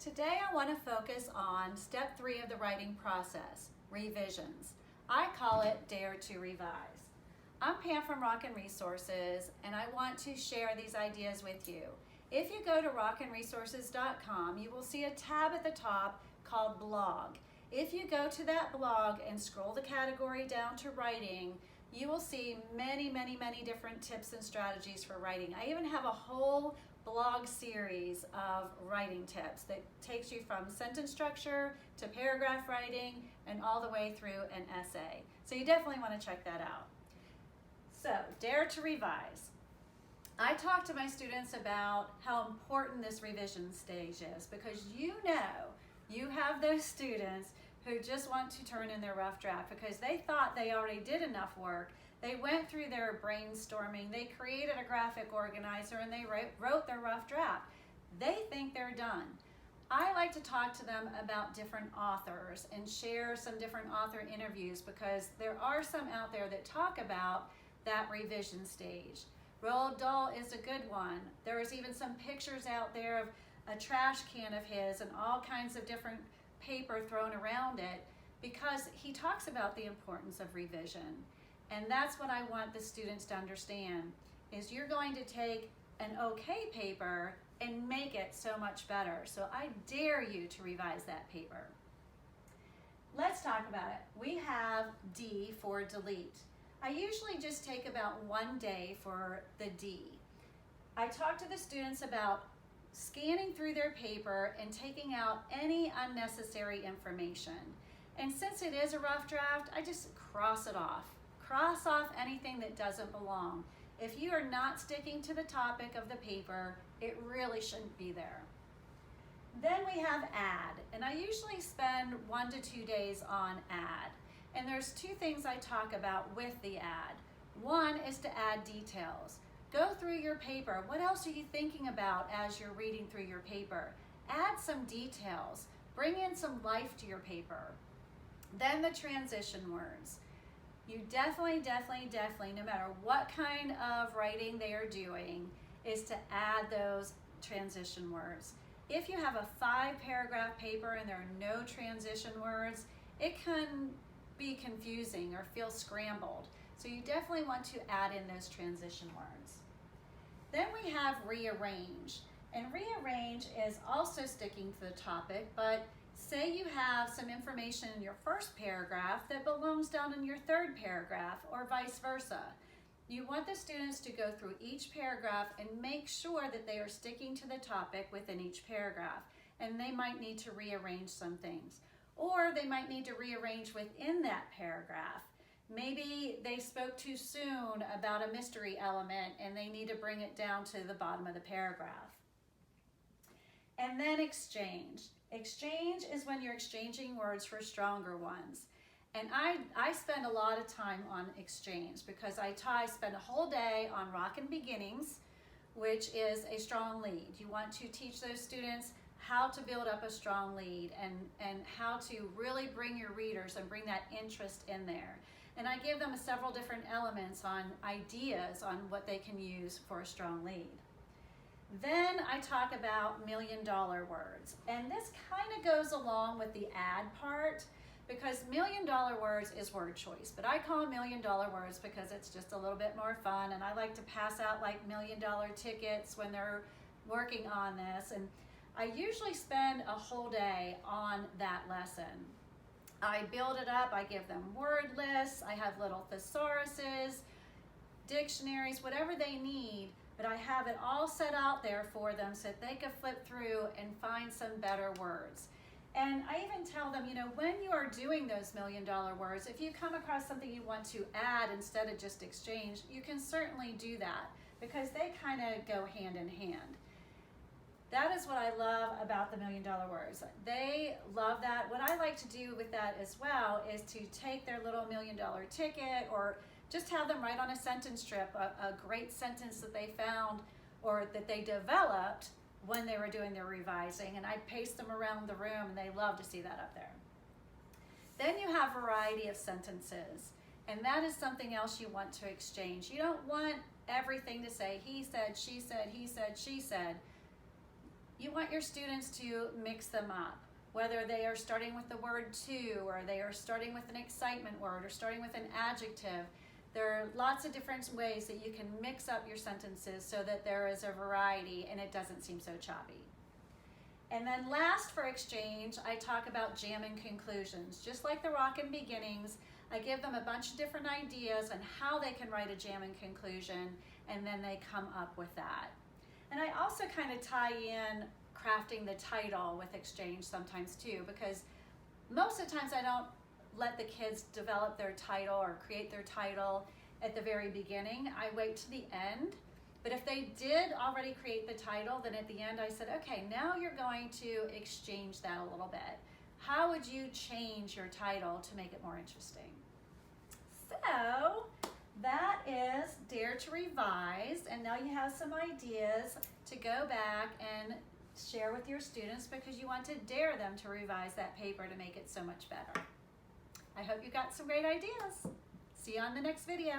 Today I want to focus on step 3 of the writing process, revisions. I call it Dare to Revise. I'm Pam from Rockin' Resources and I want to share these ideas with you. If you go to rockinresources.com, you will see a tab at the top called Blog. If you go to that blog and scroll the category down to writing, you will see many different tips and strategies for writing. I even have a whole blog series of writing tips that takes you from sentence structure to paragraph writing and all the way through an essay. So you definitely want to check that out. So, Dare to Revise. I talk to my students about how important this revision stage is because you know you have those students who just want to turn in their rough draft because they thought they already did enough work. They went through their brainstorming, they created a graphic organizer, and they wrote their rough draft. They think they're done. I like to talk to them about different authors and share some different author interviews because there are some out there that talk about that revision stage. Roald Dahl is a good one. There's even some pictures out there of a trash can of his and all kinds of different paper thrown around it because he talks about the importance of revision. And that's what I want the students to understand, is you're going to take an okay paper and make it so much better. So I dare you to revise that paper. Let's talk about it. We have D for delete. I usually just take about 1 day for the D. I talk to the students about scanning through their paper and taking out any unnecessary information. And since it is a rough draft, I just cross it off. Cross off anything that doesn't belong. If you are not sticking to the topic of the paper, it really shouldn't be there. Then we have add, and I usually spend 1 to 2 days on add. And there's 2 things I talk about with the add. One is to add details. Go through your paper. What else are you thinking about as you're reading through your paper? Add some details. Bring in some life to your paper. Then the transition words. You definitely, no matter what kind of writing they are doing, is to add those transition words. If you have a 5-paragraph paper and there are no transition words, it can be confusing or feel scrambled. So you definitely want to add in those transition words. Then we have rearrange. And rearrange is also sticking to the topic, but say you have some information in your first paragraph that belongs down in your 3rd paragraph or vice versa. You want the students to go through each paragraph and make sure that they are sticking to the topic within each paragraph. And they might need to rearrange some things. Or they might need to rearrange within that paragraph. Maybe they spoke too soon about a mystery element and they need to bring it down to the bottom of the paragraph. And then exchange. Exchange is when you're exchanging words for stronger ones. And I spend a lot of time on exchange because I spend a whole day on Rockin' Beginnings, which is a strong lead. You want to teach those students how to build up a strong lead and how to really bring your readers and bring that interest in there. And I give them several different elements on ideas on what they can use for a strong lead. Then I talk about million-dollar words. And this kind of goes along with the add part because million-dollar words is word choice. But I call them million-dollar words because it's just a little bit more fun. And I like to pass out like million-dollar tickets when they're working on this. And I usually spend a whole day on that lesson. I build it up, I give them word lists, I have little thesauruses, dictionaries, whatever they need, but I have it all set out there for them so that they can flip through and find some better words. And I even tell them, when you are doing those million-dollar words, if you come across something you want to add instead of just exchange, you can certainly do that because they kind of go hand in hand. That is what I love about the million-dollar words. They love that. What I like to do with that as well is to take their little million-dollar ticket or just have them write on a sentence strip a great sentence that they found or that they developed when they were doing their revising, and I paste them around the room and they love to see that up there. Then you have variety of sentences, and that is something else you want to exchange. You don't want everything to say he said, she said, he said, she said. You want your students to mix them up, whether they are starting with the word to, or they are starting with an excitement word, or starting with an adjective. There are lots of different ways that you can mix up your sentences so that there is a variety and it doesn't seem so choppy. And then last for exchange, I talk about jamming conclusions. Just like the rockin' beginnings, I give them a bunch of different ideas on how they can write a jamming conclusion, and then they come up with that. And I also kind of tie in crafting the title with exchange sometimes too, because most of the times I don't let the kids develop their title or create their title at the very beginning. I wait to the end. But if they did already create the title, then at the end I said, okay, now you're going to exchange that a little bit. How would you change your title to make it more interesting? So that is Dare to Revise, and now you have some ideas to go back and share with your students because you want to dare them to revise that paper to make it so much better. I hope you got some great ideas. See you on the next video.